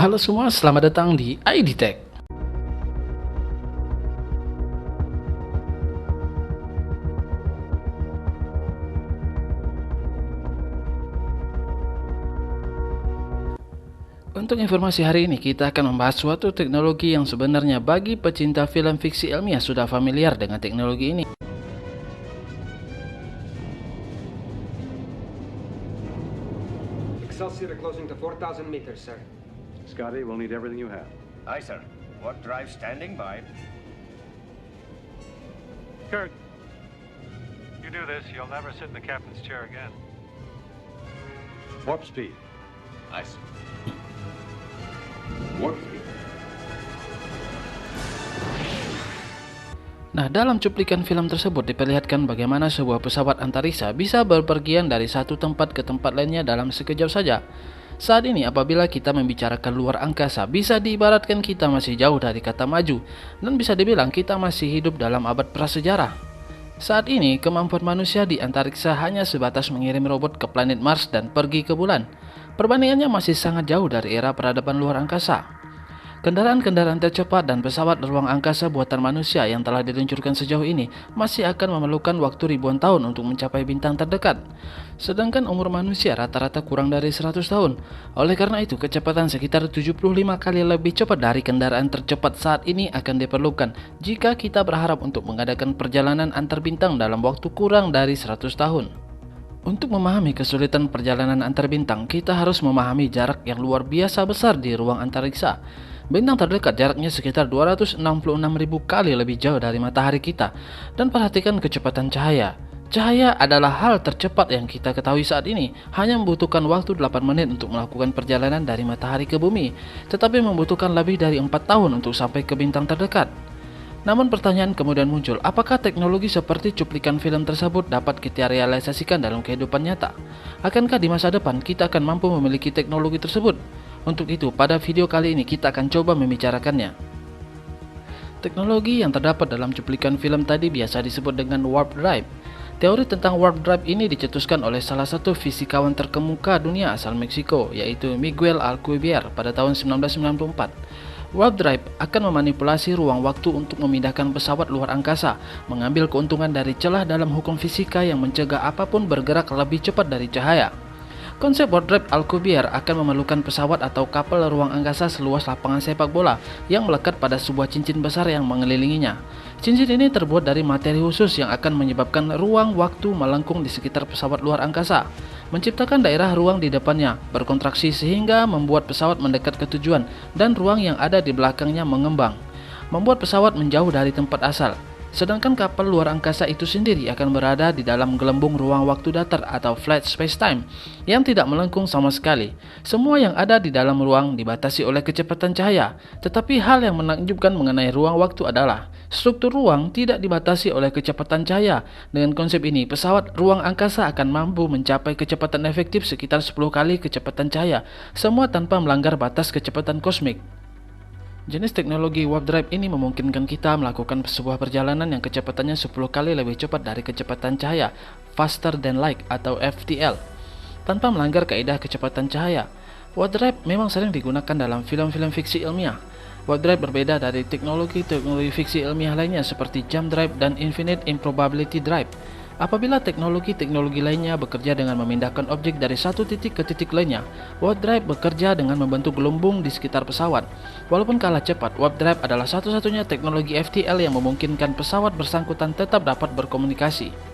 Halo semua, selamat datang di ID Tech. Untuk informasi hari ini, kita akan membahas suatu teknologi yang sebenarnya bagi pecinta film fiksi ilmiah sudah familiar dengan teknologi ini. Excelsior closing to 4,000 meters, sir. Scotty, we'll need everything you have. Aye, sir. Warp drive standing by. Kirk, you do this, you'll never sit in the captain's chair again. Warp speed. Aye, sir. Warp speed. Nah, dalam cuplikan film tersebut diperlihatkan bagaimana sebuah pesawat antariksa bisa berpergian dari satu tempat ke tempat lainnya dalam sekejap saja. Saat ini apabila kita membicarakan luar angkasa, bisa diibaratkan kita masih jauh dari kata maju, dan bisa dibilang kita masih hidup dalam abad prasejarah. Saat ini kemampuan manusia di antariksa hanya sebatas mengirim robot ke planet Mars dan pergi ke bulan. Perbandingannya masih sangat jauh dari era peradaban luar angkasa. Kendaraan-kendaraan tercepat dan pesawat ruang angkasa buatan manusia yang telah diluncurkan sejauh ini masih akan memerlukan waktu ribuan tahun untuk mencapai bintang terdekat. Sedangkan umur manusia rata-rata kurang dari 100 tahun. Oleh karena itu, kecepatan sekitar 75 kali lebih cepat dari kendaraan tercepat saat ini akan diperlukan jika kita berharap untuk mengadakan perjalanan antar bintang dalam waktu kurang dari 100 tahun. Untuk memahami kesulitan perjalanan antar bintang, kita harus memahami jarak yang luar biasa besar di ruang antariksa. Bintang terdekat jaraknya sekitar 266.000 kali lebih jauh dari matahari kita. Dan perhatikan kecepatan cahaya. Cahaya adalah hal tercepat yang kita ketahui saat ini. Hanya membutuhkan waktu 8 menit untuk melakukan perjalanan dari matahari ke bumi, tetapi membutuhkan lebih dari 4 tahun untuk sampai ke bintang terdekat. Namun pertanyaan kemudian muncul, apakah teknologi seperti cuplikan film tersebut dapat kita realisasikan dalam kehidupan nyata? Akankah di masa depan kita akan mampu memiliki teknologi tersebut? Untuk itu, pada video kali ini kita akan coba membicarakannya. Teknologi yang terdapat dalam cuplikan film tadi biasa disebut dengan warp drive. Teori tentang warp drive ini dicetuskan oleh salah satu fisikawan terkemuka dunia asal Meksiko, yaitu Miguel Alcubierre pada tahun 1994. Warp drive akan memanipulasi ruang waktu untuk memindahkan pesawat luar angkasa, mengambil keuntungan dari celah dalam hukum fisika yang mencegah apapun bergerak lebih cepat dari cahaya. Konsep warp drive Alcubierre akan memerlukan pesawat atau kapal ruang angkasa seluas lapangan sepak bola yang melekat pada sebuah cincin besar yang mengelilinginya. Cincin ini terbuat dari materi khusus yang akan menyebabkan ruang waktu melengkung di sekitar pesawat luar angkasa, menciptakan daerah ruang di depannya berkontraksi sehingga membuat pesawat mendekat ke tujuan dan ruang yang ada di belakangnya mengembang, membuat pesawat menjauh dari tempat asal. Sedangkan kapal luar angkasa itu sendiri akan berada di dalam gelembung ruang waktu datar atau flat space-time yang tidak melengkung sama sekali. Semua yang ada di dalam ruang dibatasi oleh kecepatan cahaya. Tetapi hal yang menakjubkan mengenai ruang waktu adalah struktur ruang tidak dibatasi oleh kecepatan cahaya. Dengan konsep ini, pesawat ruang angkasa akan mampu mencapai kecepatan efektif sekitar 10 kali kecepatan cahaya, semua tanpa melanggar batas kecepatan kosmik. Jenis teknologi warp drive ini memungkinkan kita melakukan sebuah perjalanan yang kecepatannya 10 kali lebih cepat dari kecepatan cahaya, faster than light atau FTL, tanpa melanggar kaidah kecepatan cahaya. Warp drive memang sering digunakan dalam film-film fiksi ilmiah. Warp drive berbeda dari teknologi-teknologi fiksi ilmiah lainnya seperti jump drive dan infinite improbability drive. Apabila teknologi-teknologi lainnya bekerja dengan memindahkan objek dari satu titik ke titik lainnya, warp drive bekerja dengan membentuk gelembung di sekitar pesawat. Walaupun kalah cepat, warp drive adalah satu-satunya teknologi FTL yang memungkinkan pesawat bersangkutan tetap dapat berkomunikasi.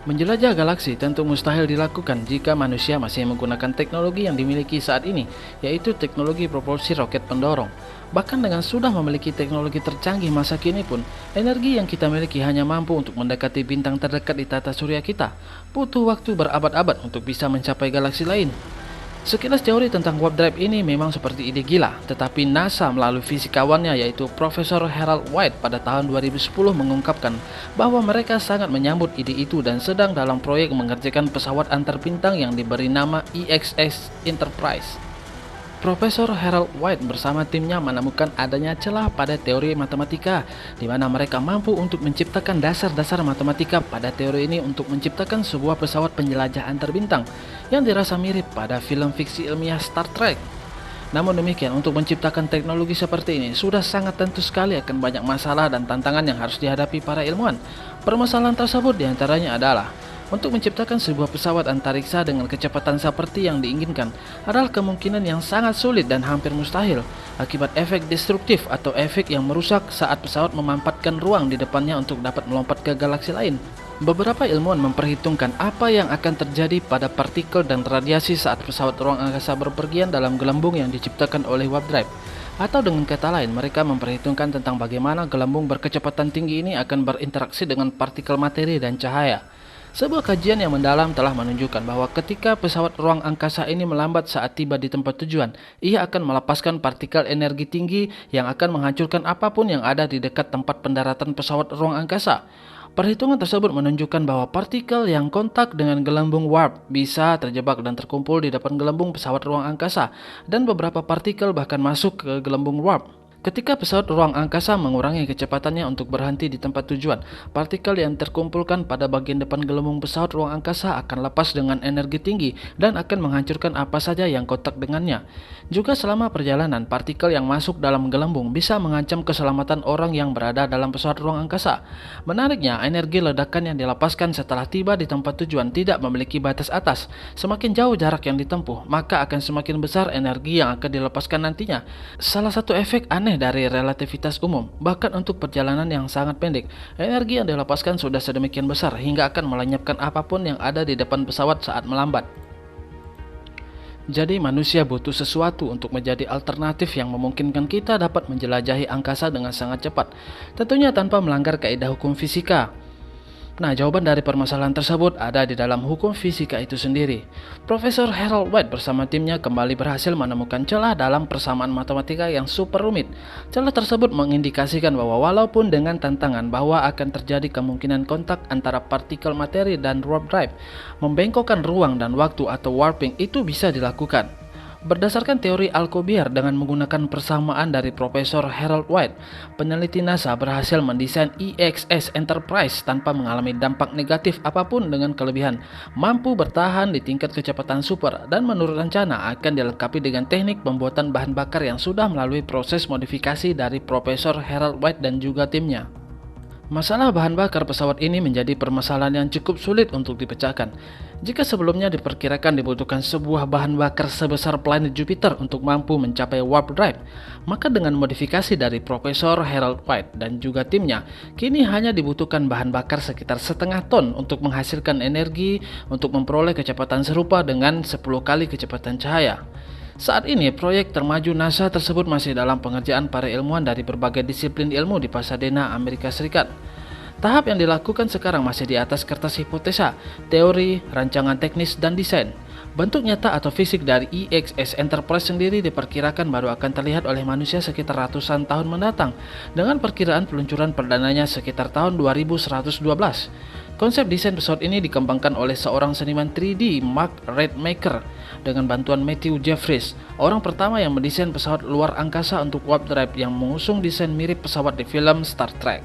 Menjelajah galaksi tentu mustahil dilakukan jika manusia masih menggunakan teknologi yang dimiliki saat ini, yaitu teknologi propulsi roket pendorong. Bahkan dengan sudah memiliki teknologi tercanggih masa kini pun, energi yang kita miliki hanya mampu untuk mendekati bintang terdekat di tata surya kita. Butuh waktu berabad-abad untuk bisa mencapai galaksi lain. Sekilas teori tentang warp drive ini memang seperti ide gila, tetapi NASA melalui fisikawannya yaitu Profesor Harold White pada tahun 2010 mengungkapkan bahwa mereka sangat menyambut ide itu dan sedang dalam proyek mengerjakan pesawat antar bintang yang diberi nama EXS Enterprise. Profesor Harold White bersama timnya menemukan adanya celah pada teori matematika, di mana mereka mampu untuk menciptakan dasar-dasar matematika pada teori ini untuk menciptakan sebuah pesawat penjelajah antar bintang yang dirasa mirip pada film fiksi ilmiah Star Trek. Namun demikian, untuk menciptakan teknologi seperti ini sudah sangat tentu sekali akan banyak masalah dan tantangan yang harus dihadapi para ilmuwan. Permasalahan tersebut diantaranya adalah untuk menciptakan sebuah pesawat antariksa dengan kecepatan seperti yang diinginkan adalah kemungkinan yang sangat sulit dan hampir mustahil akibat efek destruktif atau efek yang merusak saat pesawat memampatkan ruang di depannya untuk dapat melompat ke galaksi lain. Beberapa ilmuwan memperhitungkan apa yang akan terjadi pada partikel dan radiasi saat pesawat ruang angkasa berpergian dalam gelembung yang diciptakan oleh warp drive. Atau dengan kata lain, mereka memperhitungkan tentang bagaimana gelembung berkecepatan tinggi ini akan berinteraksi dengan partikel materi dan cahaya. Sebuah kajian yang mendalam telah menunjukkan bahwa ketika pesawat ruang angkasa ini melambat saat tiba di tempat tujuan, ia akan melepaskan partikel energi tinggi yang akan menghancurkan apapun yang ada di dekat tempat pendaratan pesawat ruang angkasa. Perhitungan tersebut menunjukkan bahwa partikel yang kontak dengan gelembung warp bisa terjebak dan terkumpul di depan gelembung pesawat ruang angkasa, dan beberapa partikel bahkan masuk ke gelembung warp. Ketika pesawat ruang angkasa mengurangi kecepatannya untuk berhenti di tempat tujuan, partikel yang terkumpulkan pada bagian depan gelembung pesawat ruang angkasa akan lepas dengan energi tinggi dan akan menghancurkan apa saja yang kontak dengannya. Juga selama perjalanan, partikel yang masuk dalam gelembung bisa mengancam keselamatan orang yang berada dalam pesawat ruang angkasa. Menariknya, energi ledakan yang dilepaskan setelah tiba di tempat tujuan tidak memiliki batas atas. Semakin jauh jarak yang ditempuh, maka akan semakin besar energi yang akan dilepaskan nantinya. Salah satu efek aneh dari relativitas umum, bahkan untuk perjalanan yang sangat pendek, energi yang dilepaskan sudah sedemikian besar hingga akan melenyapkan apapun yang ada di depan pesawat saat melambat. Jadi manusia butuh sesuatu untuk menjadi alternatif yang memungkinkan kita dapat menjelajahi angkasa dengan sangat cepat, tentunya tanpa melanggar kaidah hukum fisika. Nah, jawaban dari permasalahan tersebut ada di dalam hukum fisika itu sendiri. Profesor Harold White bersama timnya kembali berhasil menemukan celah dalam persamaan matematika yang super rumit. Celah tersebut mengindikasikan bahwa walaupun dengan tantangan bahwa akan terjadi kemungkinan kontak antara partikel materi dan warp drive, membengkokkan ruang dan waktu atau warping itu bisa dilakukan. Berdasarkan teori Alcubierre dengan menggunakan persamaan dari Profesor Harold White, peneliti NASA berhasil mendesain EXS Enterprise tanpa mengalami dampak negatif apapun dengan kelebihan, mampu bertahan di tingkat kecepatan super, dan menurut rencana akan dilengkapi dengan teknik pembuatan bahan bakar yang sudah melalui proses modifikasi dari Profesor Harold White dan juga timnya. Masalah bahan bakar pesawat ini menjadi permasalahan yang cukup sulit untuk dipecahkan. Jika sebelumnya diperkirakan dibutuhkan sebuah bahan bakar sebesar planet Jupiter untuk mampu mencapai warp drive, maka dengan modifikasi dari Profesor Harold White dan juga timnya, kini hanya dibutuhkan bahan bakar sekitar setengah ton untuk menghasilkan energi untuk memperoleh kecepatan serupa dengan 10 kali kecepatan cahaya. Saat ini, proyek termaju NASA tersebut masih dalam pengerjaan para ilmuwan dari berbagai disiplin ilmu di Pasadena, Amerika Serikat. Tahap yang dilakukan sekarang masih di atas kertas hipotesa, teori, rancangan teknis, dan desain. Bentuk nyata atau fisik dari EXS Enterprise sendiri diperkirakan baru akan terlihat oleh manusia sekitar ratusan tahun mendatang, dengan perkiraan peluncuran perdananya sekitar tahun 2112. Konsep desain pesawat ini dikembangkan oleh seorang seniman 3D, Mark Redmaker, dengan bantuan Matthew Jeffries, orang pertama yang mendesain pesawat luar angkasa untuk warp drive yang mengusung desain mirip pesawat di film Star Trek.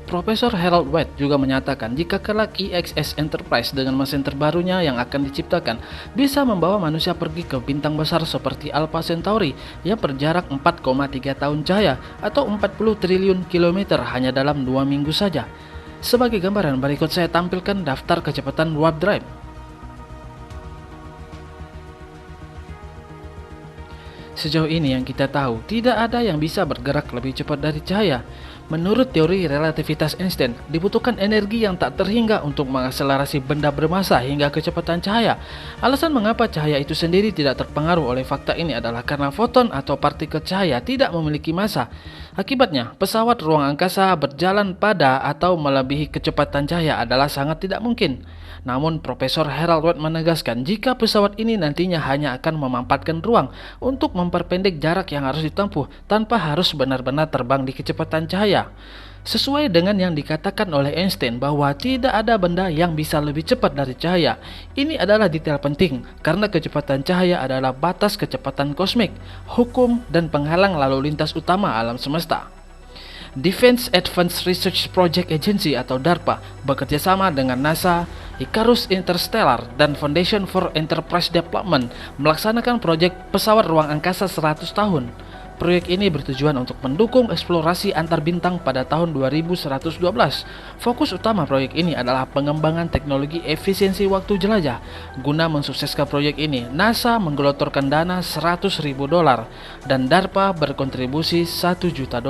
Profesor Harold White juga menyatakan jika kelak EXS Enterprise dengan mesin terbarunya yang akan diciptakan bisa membawa manusia pergi ke bintang besar seperti Alpha Centauri yang berjarak 4,3 tahun cahaya atau 40 triliun kilometer hanya dalam 2 minggu saja. Sebagai gambaran, berikut saya tampilkan daftar kecepatan warp drive. Sejauh ini yang kita tahu, tidak ada yang bisa bergerak lebih cepat dari cahaya. Menurut teori relativitas Einstein, dibutuhkan energi yang tak terhingga untuk mengakselerasi benda bermassa hingga kecepatan cahaya. Alasan mengapa cahaya itu sendiri tidak terpengaruh oleh fakta ini adalah karena foton atau partikel cahaya tidak memiliki massa. Akibatnya, pesawat ruang angkasa berjalan pada atau melebihi kecepatan cahaya adalah sangat tidak mungkin. Namun Profesor Harold Watt menegaskan jika pesawat ini nantinya hanya akan memanfaatkan ruang untuk memperpendek jarak yang harus ditempuh tanpa harus benar-benar terbang di kecepatan cahaya. Sesuai dengan yang dikatakan oleh Einstein bahwa tidak ada benda yang bisa lebih cepat dari cahaya. Ini adalah detail penting karena kecepatan cahaya adalah batas kecepatan kosmik, hukum dan penghalang lalu lintas utama alam semesta. Defense Advanced Research Project Agency atau DARPA bekerja sama dengan NASA, Icarus Interstellar, dan Foundation for Enterprise Development melaksanakan proyek pesawat ruang angkasa 100 tahun. Proyek ini bertujuan untuk mendukung eksplorasi antar bintang pada tahun 2112. Fokus utama proyek ini adalah pengembangan teknologi efisiensi waktu jelajah. Guna mensukseskan proyek ini, NASA menggelontorkan dana $100.000 dan DARPA berkontribusi $1 juta.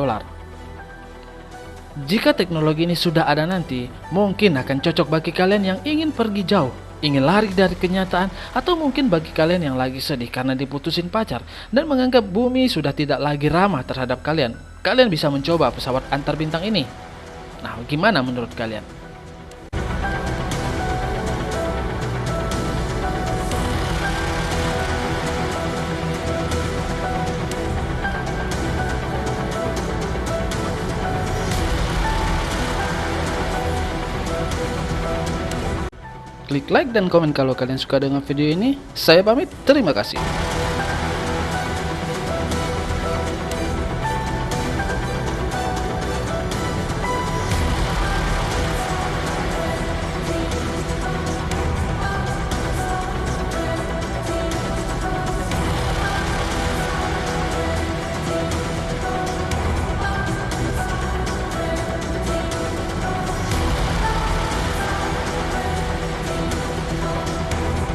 Jika teknologi ini sudah ada nanti, mungkin akan cocok bagi kalian yang ingin pergi jauh, ingin lari dari kenyataan, atau mungkin bagi kalian yang lagi sedih karena diputusin pacar dan menganggap bumi sudah tidak lagi ramah terhadap kalian. Kalian bisa mencoba pesawat antar bintang ini. Nah, gimana menurut kalian? Klik like dan komen kalau kalian suka dengan video ini. Saya pamit, terima kasih.